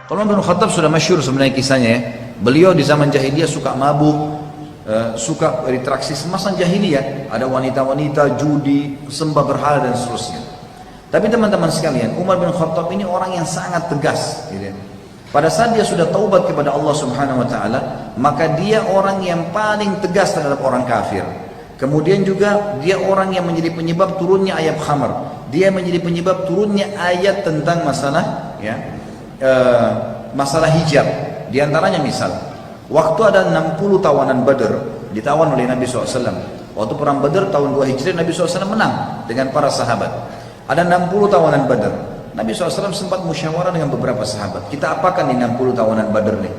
Kalau Umar bin Khattab sudah masyhur sebenarnya kisahnya ya. Beliau di zaman jahiliyah suka mabuk, suka berinteraksi semasa jahiliyah. Ada wanita-wanita, judi, sembah berhala dan seterusnya. Tapi teman-teman sekalian, Umar bin Khattab ini orang yang sangat tegas. Gitu. Pada saat dia sudah taubat kepada Allah Subhanahu Wa Taala, maka dia orang yang paling tegas terhadap orang kafir. Kemudian juga dia orang yang menjadi penyebab turunnya ayat khamar. Dia menjadi penyebab turunnya ayat tentang masalah ya. Masalah hijab. Di antaranya misal waktu ada 60 tawanan Badr ditawan oleh Nabi SAW. Waktu perang Badr tahun 2 Hijriah, Nabi SAW menang dengan para sahabat. Ada 60 tawanan Badr. Nabi SAW sempat musyawarah dengan beberapa sahabat, kita apakan di 60 tawanan Badr nih?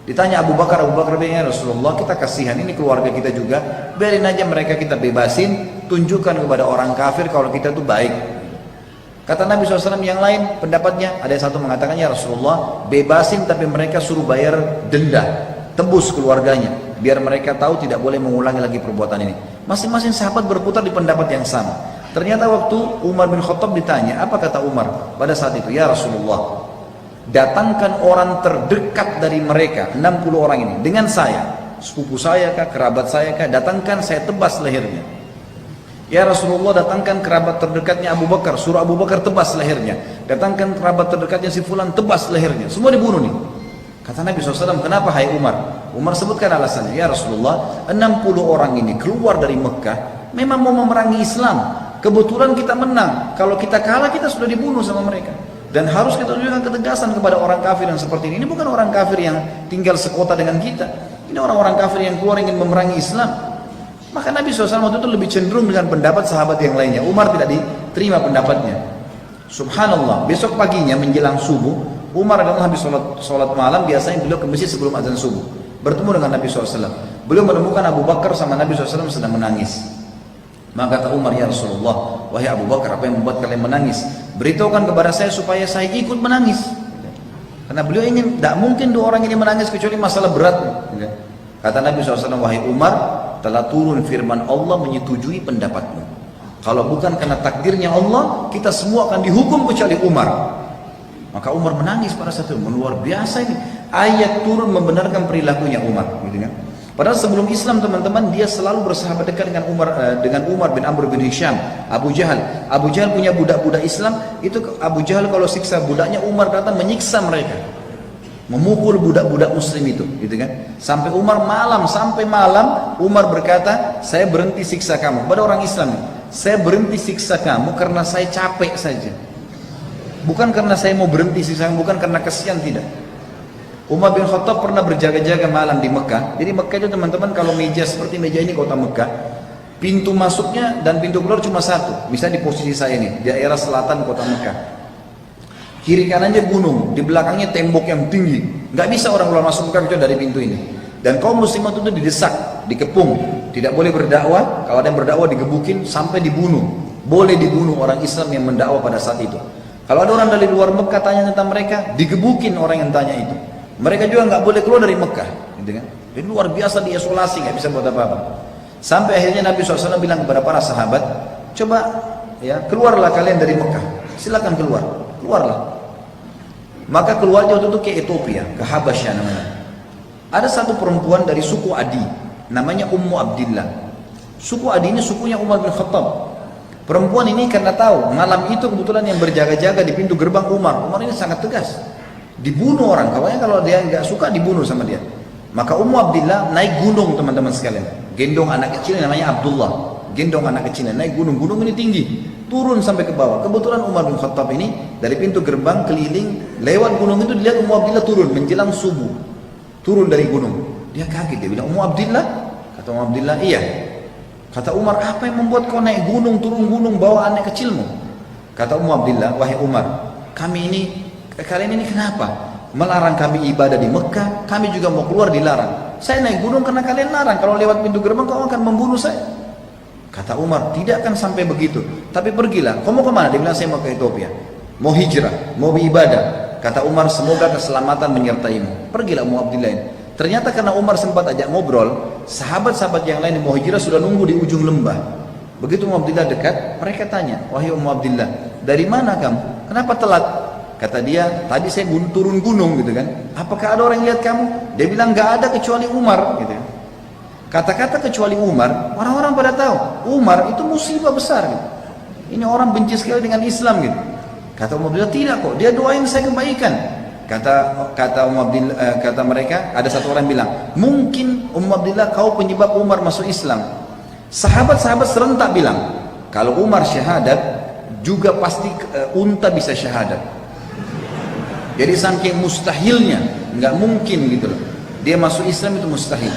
Ditanya Abu Bakar bilang, ya Rasulullah, kita kasihan, ini keluarga kita juga, biarin aja mereka kita bebasin, tunjukkan kepada orang kafir kalau kita tuh baik. Kata Nabi SAW yang lain pendapatnya, ada yang satu mengatakan, ya Rasulullah, bebasin tapi mereka suruh bayar denda, tebus keluarganya, biar mereka tahu tidak boleh mengulangi lagi perbuatan ini. Masing-masing sahabat berputar di pendapat yang sama. Ternyata waktu Umar bin Khattab ditanya, apa kata Umar pada saat itu? Ya Rasulullah, datangkan orang terdekat dari mereka, 60 orang ini, dengan saya, sepupu saya kah, kerabat saya kah, datangkan, saya tebas lehernya. Ya Rasulullah, datangkan kerabat terdekatnya Abu Bakar, suruh Abu Bakar tebas lehernya. Datangkan kerabat terdekatnya si fulan, tebas lehernya. Semua dibunuh nih. Kata Nabi SAW, kenapa hai Umar? Umar sebutkan alasannya, ya Rasulullah, 60 orang ini keluar dari Mekah, memang mau memerangi Islam. Kebetulan kita menang, kalau kita kalah kita sudah dibunuh sama mereka. Dan harus kita tunjukkan ketegasan kepada orang kafir yang seperti ini. Ini bukan orang kafir yang tinggal sekota dengan kita. Ini orang-orang kafir yang keluar ingin memerangi Islam. Maka Nabi SAW waktu itu lebih cenderung dengan pendapat sahabat yang lainnya. Umar tidak diterima pendapatnya. Subhanallah, besok paginya menjelang subuh, Umar adalah habis sholat malam, biasanya beliau ke masjid sebelum azan subuh. Bertemu dengan Nabi SAW. Beliau menemukan Abu Bakar sama Nabi SAW sedang menangis. Maka kata Umar, ya Rasulullah, wahai Abu Bakar, apa yang membuat kalian menangis? Beritahukan kepada saya supaya saya ikut menangis. Karena beliau ingin, tidak mungkin dua orang ini menangis kecuali masalah berat. Kata Nabi SAW, wahai Umar, telah turun firman Allah menyetujui pendapatmu. Kalau bukan karena takdirnya Allah, kita semua akan dihukum kecuali Umar. Maka Umar menangis pada saat itu. Luar biasa ini. Ayat turun membenarkan perilakunya Umar. Gitu kan? Padahal sebelum Islam teman-teman, dia selalu bersahabat dekat dengan Umar bin Amr bin Hisham, Abu Jahal. Abu Jahal punya budak-budak Islam. Itu Abu Jahal kalau siksa budaknya, Umar datang menyiksa mereka, memukul budak-budak muslim itu, gitu kan? Sampai sampai malam Umar berkata, saya berhenti siksa kamu. Pada orang Islam, saya berhenti siksa kamu karena saya capek saja, bukan karena saya mau berhenti siksa kamu, bukan karena kesian, tidak. Umar bin Khattab pernah berjaga-jaga malam di Mekah. Jadi Mekah itu teman-teman, kalau meja seperti meja ini kota Mekah, pintu masuknya dan pintu keluar cuma satu. Misalnya di posisi saya ini, di daerah selatan kota Mekah, kiri kanannya gunung, di belakangnya tembok yang tinggi, nggak bisa orang keluar masuk Mekah kecuali dari pintu ini. Dan kaum muslimat itu didesak, dikepung, tidak boleh berdakwah. Kalau ada yang berdakwah digebukin sampai dibunuh. Boleh dibunuh orang Islam yang mendakwah pada saat itu. Kalau ada orang dari luar Mekah tanya tentang mereka, digebukin orang yang tanya itu. Mereka juga nggak boleh keluar dari Mekah, gitu kan? Jadi luar biasa, diisolasi, nggak bisa buat apa-apa. Sampai akhirnya Nabi SAW bilang kepada para sahabat, coba ya keluarlah kalian dari Mekah, silakan keluarlah. Maka keluarnya waktu itu ke Ethiopia, ke Habasyah namanya. Ada satu perempuan dari suku Adi, namanya Ummu Abdillah. Suku Adi ini sukunya Umar bin Khattab. Perempuan ini karena tahu malam itu kebetulan yang berjaga-jaga di pintu gerbang Umar ini sangat tegas, dibunuh orang. Kalau dia nggak suka dibunuh sama dia. Maka Ummu Abdillah naik gunung teman-teman sekalian, gendong anak kecil namanya Abdullah, gendong anak kecilnya naik gunung ini tinggi, turun sampai ke bawah. Kebetulan Umar bin Khattab ini dari pintu gerbang keliling lewat gunung itu, dilihat Ummu Abdillah turun menjelang subuh, turun dari gunung. Dia kaget, dia bilang, Ummu Abdillah? Kata Ummu Abdillah, iya. Kata Umar, apa yang membuat kau naik gunung, turun gunung, bawa anak kecilmu? Kata Ummu Abdillah, wahai Umar, kalian ini kenapa melarang kami ibadah di Mekah? Kami juga mau keluar dilarang. Saya naik gunung karena kalian larang, kalau lewat pintu gerbang kau akan membunuh saya. Kata Umar, tidak akan sampai begitu, tapi pergilah. Kau mau kemana? Dia bilang, saya mau ke Ethiopia, mau hijrah, mau beribadah. Kata Umar, semoga keselamatan menyertaimu. Pergilah Ummu Abdillah ini. Ternyata karena Umar sempat ajak ngobrol, sahabat-sahabat yang lain yang mau hijrah sudah nunggu di ujung lembah. Begitu Ummu Abdillah dekat, mereka tanya, wahai Ummu Abdillah, dari mana kamu? Kenapa telat? Kata dia, tadi saya turun gunung gitu kan. Apakah ada orang yang lihat kamu? Dia bilang nggak ada kecuali Umar gitu. Kata-kata kecuali Umar, orang-orang pada tahu Umar itu musibah besar gitu. Ini orang benci sekali dengan Islam gitu. Kata Umar Abdillah, tidak kok, dia doain saya kebaikan. Kata mereka, ada satu orang bilang, mungkin Umar Abdillah kau penyebab Umar masuk Islam. Sahabat-sahabat serentak bilang, kalau Umar syahadat, juga pasti unta bisa syahadat. Jadi saking mustahilnya, nggak mungkin gitu loh. Dia masuk Islam itu mustahil.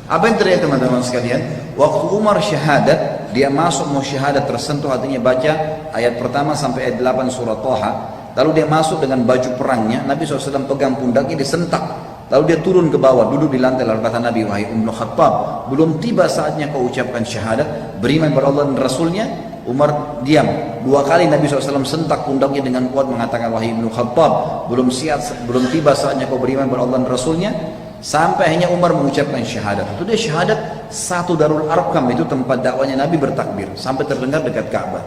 Apa yang terjadi teman-teman sekalian? Waktu Umar syahadat, dia masuk mau syahadat tersentuh hatinya baca ayat pertama sampai ayat 8 surat Thaha. Lalu dia masuk dengan baju perangnya, Nabi SAW pegang pundaknya disentak. Lalu dia turun ke bawah, duduk di lantai. Lalu kata Nabi, wahai Ibnu Khattab, belum tiba saatnya kau ucapkan syahadat, beriman kepada Allah dan Rasulnya. Umar diam. 2 kali Nabi SAW sentak pundaknya dengan kuat mengatakan, wahai Ibnu Khattab, belum tiba saatnya kau beriman kepada Allah dan Rasulnya. Sampai akhirnya Umar mengucapkan syahadat. Itu dia syahadat satu Darul Arqam, itu tempat dakwanya Nabi bertakbir sampai terdengar dekat Ka'bah.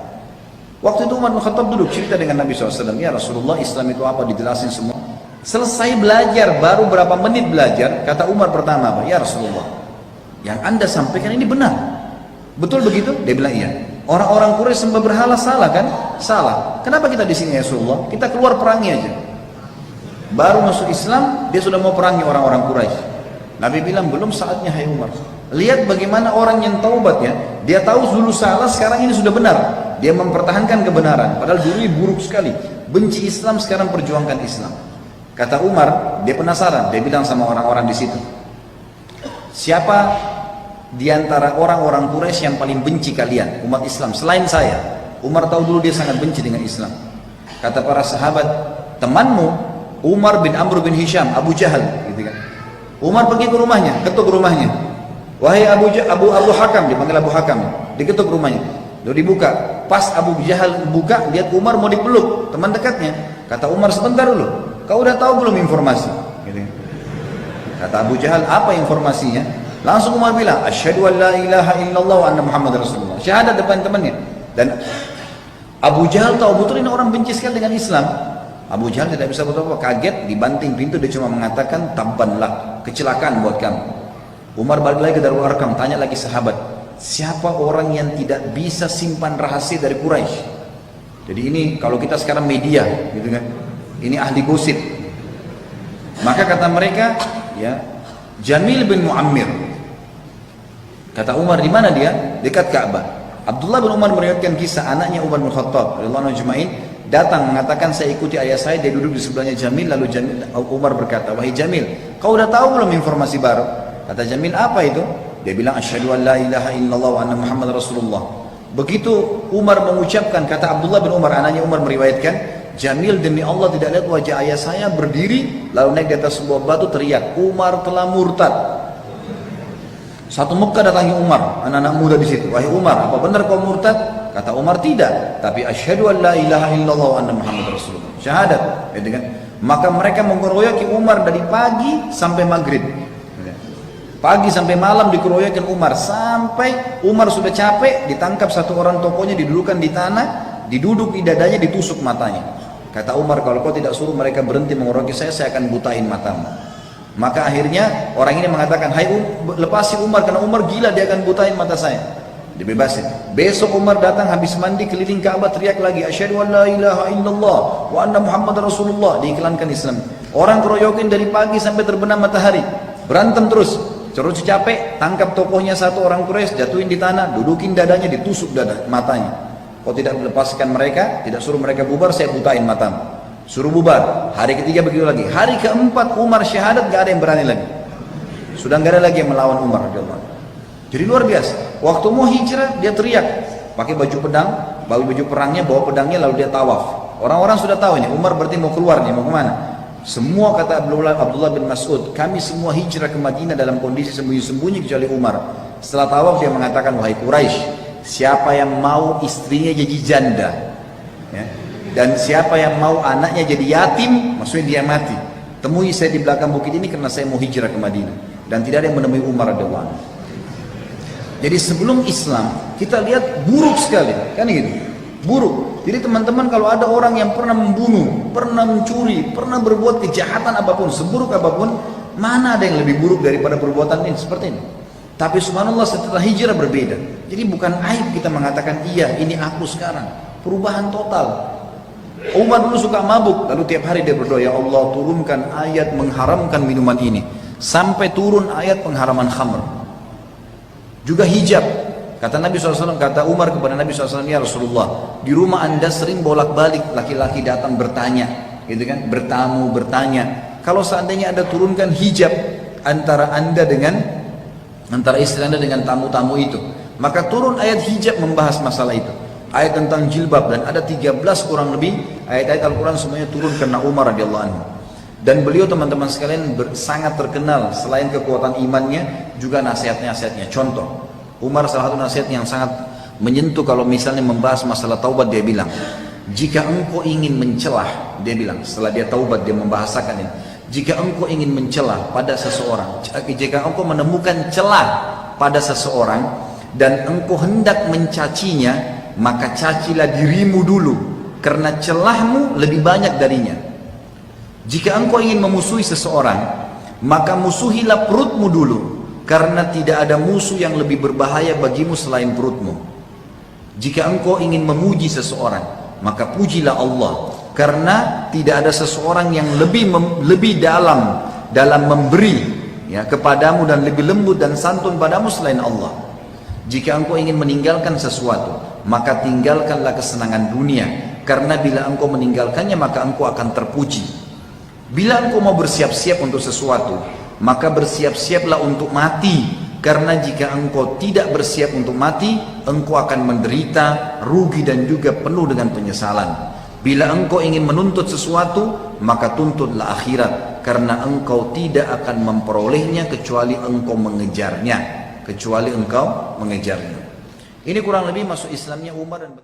Waktu itu Umar bin Khattab duduk cerita dengan Nabi SAW, ya Rasulullah, Islam itu apa, dijelasin semua. Selesai belajar, baru berapa menit belajar, kata Umar pertama apa? Ya Rasulullah, yang anda sampaikan ini benar, betul begitu? Dia bilang iya. Orang-orang Quraisy sembah berhala, salah kan? Salah. Kenapa kita di sini ya Rasulullah? Kita keluar perangi aja. Baru masuk Islam, dia sudah mau perangi orang-orang Quraisy. Nabi bilang, belum saatnya hai Umar. Lihat bagaimana orang yang taubat ya. Dia tahu dulu salah, sekarang ini sudah benar. Dia mempertahankan kebenaran. Padahal dulu buruk sekali. Benci Islam, sekarang perjuangkan Islam. Kata Umar, dia penasaran. Dia bilang sama orang-orang di situ, siapa di antara orang-orang Quraisy yang paling benci kalian, umat Islam, selain saya? Umar tahu dulu dia sangat benci dengan Islam. Kata para sahabat, temanmu Umar bin Amr bin Hisham, Abu Jahal gitu kan. Umar pergi ke rumahnya, ketuk rumahnya. Wahai Abu Hakam, dipanggil Abu Hakam, diketuk rumahnya. Lalu dibuka. Pas Abu Jahal buka, lihat Umar mau dipeluk, teman dekatnya. Kata Umar, sebentar dulu, kau udah tahu belum informasi? Gitu. Kata Abu Jahal, apa informasinya? Langsung Umar bilang, asyhadu an la ilaha illallah wa anna Muhammad Rasulullah. Syahadat depan temannya. Dan Abu Jahal tahu betul ini orang benci sekali dengan Islam. Abu Jahal tidak bisa berapa, kaget, dibanting pintu, dia cuma mengatakan, tabbanlah, kecelakaan buat kamu. Umar balik lagi ke Darul Arqam, tanya lagi sahabat, siapa orang yang tidak bisa simpan rahasia dari Quraisy? Jadi ini kalau kita sekarang media, gitu kan, ini ahli gosip. Maka kata mereka, ya, Jamil bin Muammir. Kata Umar, di mana dia? Dekat Ka'bah. Abdullah bin Umar meriwayatkan kisah anaknya Umar bin Khattab radhiyallahu anhu datang mengatakan, saya ikuti ayah saya, dia duduk di sebelahnya Jamil. Lalu Umar berkata, wahai Jamil, kau udah tahu belum informasi baru? Kata Jamil, apa itu? Dia bilang, asyhadu an la ilaha illallah wa anna Muhammad Rasulullah. Begitu Umar mengucapkan, kata Abdullah bin Umar, anaknya Umar meriwayatkan, Jamil demi Allah tidak lihat wajah ayah saya berdiri, lalu naik di atas sebuah batu teriak, Umar telah murtad. Satu Mekah datangi Umar, anak-anak muda di situ. Wahai Umar, apa benar kau murtad? Kata Umar, tidak. Tapi asyhadu an la ilaha illallah wa anna Muhammad Rasulullah. Syahadat, gitu kan? Maka mereka mengeroyoki Umar dari pagi sampai maghrib. Pagi sampai malam dikeroyokin Umar, sampai Umar sudah capek, ditangkap satu orang tokohnya, didudukan di tanah, diduduk di dadanya, ditusuk matanya. Kata Umar, kalau kau tidak suruh mereka berhenti mengeroyoki saya akan butain matamu. Maka akhirnya orang ini mengatakan, hai lepasi Umar, karena Umar gila, dia akan butain mata saya. Dibebasin. Besok Umar datang habis mandi keliling Ka'bah, teriak lagi, asyhadu an la ilaha illallah wa anna Muhammad Rasulullah. Diiklankan Islam. Orang keroyokin dari pagi sampai terbenam matahari, berantem terus. Terus capek, tangkap tokohnya satu orang Quraisy, jatuhin di tanah, dudukin dadanya, ditusuk matanya. Kau tidak melepaskan mereka, tidak suruh mereka bubar, saya butain matamu. Suruh bubar. Hari ketiga begitu lagi. Hari keempat Umar syahadat, gak ada yang berani lagi. Sudah gak ada lagi yang melawan Umar. Jadi luar biasa. Waktu mau hijrah dia teriak, pakai baju pedang, baju perangnya, bawa pedangnya, lalu dia tawaf. Orang-orang sudah tahu ini Umar berarti mau keluar nih, mau kemana? Semua kata Abdullah bin Mas'ud, kami semua hijrah ke Madinah dalam kondisi sembunyi-sembunyi kecuali Umar. Setelah tawaf dia mengatakan, wahai Quraisy, siapa yang mau istrinya jadi janda, ya, dan siapa yang mau anaknya jadi yatim, maksudnya dia mati, temui saya di belakang bukit ini karena saya mau hijrah ke Madinah. Dan tidak ada yang menemui Umar radhiyallahu anhu. Jadi sebelum Islam kita lihat buruk sekali, kan gitu. buruk. Jadi teman-teman, kalau ada orang yang pernah membunuh, pernah mencuri, pernah berbuat kejahatan apapun, seburuk apapun, mana ada yang lebih buruk daripada perbuatan ini seperti ini. Tapi subhanallah setelah hijrah berbeda. Jadi bukan aib kita mengatakan iya ini aku sekarang. Perubahan total. Umar dulu suka mabuk, lalu tiap hari dia berdoa, ya Allah turunkan ayat mengharamkan minuman ini, sampai turun ayat pengharaman khamr. Juga hijab, kata Nabi SAW, kata Umar kepada Nabi SAW, ya Rasulullah, di rumah anda sering bolak-balik laki-laki datang bertanya, gitu kan, bertamu bertanya. Kalau seandainya anda turunkan hijab antara istri anda dengan tamu-tamu itu, maka turun ayat hijab membahas masalah itu. Ayat tentang jilbab, dan ada 13 kurang lebih ayat-ayat Al-Quran semuanya turun karena Umar radhiyallahu anhu. Dan beliau teman-teman sekalian sangat terkenal selain kekuatan imannya juga nasihat-nasihatnya. Contoh, Umar salah satu nasihat yang sangat menyentuh kalau misalnya membahas masalah taubat, dia bilang, jika engkau ingin mencelah, dia bilang setelah dia taubat dia membahasakan ini, jika engkau ingin mencelah pada seseorang, jika engkau menemukan celah pada seseorang dan engkau hendak mencacinya, maka cacilah dirimu dulu, karena celahmu lebih banyak darinya. Jika engkau ingin memusuhi seseorang, maka musuhilah perutmu dulu, karena tidak ada musuh yang lebih berbahaya bagimu selain perutmu. Jika engkau ingin memuji seseorang, maka pujilah Allah, karena tidak ada seseorang yang lebih dalam memberi ya kepadamu dan lebih lembut dan santun padamu selain Allah. Jika engkau ingin meninggalkan sesuatu, maka tinggalkanlah kesenangan dunia, karena bila engkau meninggalkannya maka engkau akan terpuji. Bila engkau mau bersiap-siap untuk sesuatu, maka bersiap-siaplah untuk mati, karena jika engkau tidak bersiap untuk mati, engkau akan menderita, rugi dan juga penuh dengan penyesalan. Bila engkau ingin menuntut sesuatu, maka tuntutlah akhirat, karena engkau tidak akan memperolehnya kecuali engkau mengejarnya. Ini kurang lebih masuk Islamnya Umar dan